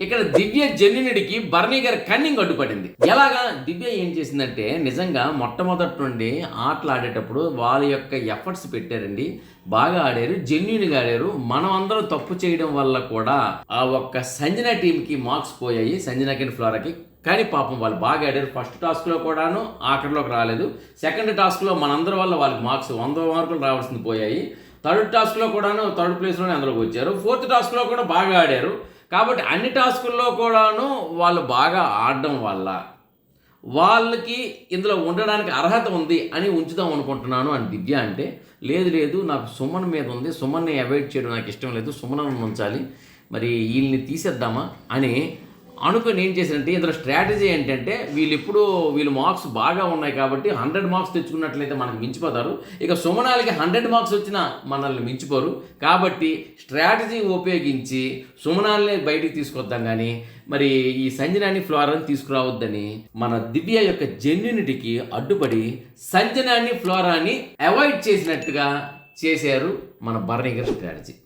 ఇక్కడ దివ్య జెన్యునిడికి బర్నీ గారి కన్నింగ్ అడ్డుపడింది. ఎలాగా? దివ్య ఏం చేసిందంటే నిజంగా మొట్టమొదటి నుండి ఆటలు ఆడేటప్పుడు వాళ్ళ యొక్క ఎఫర్ట్స్ పెట్టారండి, బాగా ఆడారు, జెన్యున్గా ఆడారు. మనం అందరం తప్పు చేయడం వల్ల కూడా ఆ ఒక్క సంజన టీంకి మార్క్స్ పోయాయి, సంజనకి ఫ్లోరాకి. కానీ పాపం వాళ్ళు బాగా ఆడారు. ఫస్ట్ టాస్క్లో కూడాను ఆఖరిలోకి రాలేదు. సెకండ్ టాస్క్లో మనందరి వల్ల వాళ్ళకి మార్క్స్ 100 మార్కులు రావాల్సింది పోయాయి. థర్డ్ టాస్క్లో కూడాను థర్డ్ ప్లేస్లోనే అందులోకి వచ్చారు. ఫోర్త్ టాస్క్లో కూడా బాగా ఆడారు. కాబట్టి అన్ని టాస్కుల్లో కూడాను వాళ్ళు బాగా ఆడడం వల్ల వాళ్ళకి ఇందులో ఉండడానికి అర్హత ఉంది అని ఉంచుదాం అనుకుంటున్నాను అని దివ్య అంటే, లేదు నాకు సుమన్ మీద ఉంది, సుమన్ని అవాయిడ్ చేయడం నాకు ఇష్టం లేదు, సుమన్ ఉంచాలి, మరి వీళ్ళని తీసేద్దామా అని అనుకుని ఏం చేశారంటే, ఇందులో స్ట్రాటజీ ఏంటంటే వీళ్ళు మార్క్స్ బాగా ఉన్నాయి కాబట్టి 100 మార్క్స్ తెచ్చుకున్నట్లయితే మనకు మించిపోతారు. ఇక సుమనాలకి 100 మార్క్స్ వచ్చినా మనల్ని మించిపోరు. కాబట్టి స్ట్రాటజీ ఉపయోగించి సుమనాల్ని బయటికి తీసుకొద్దాం, కానీ మరి ఈ సంజనాని ఫ్లోరాని తీసుకురావద్దని మన దివ్య యొక్క జెన్యునిటీకి అడ్డుపడి సంజనాని ఫ్లోరాని అవాయిడ్ చేసినట్టుగా చేశారు మన బర్నీ గారి స్ట్రాటజీ.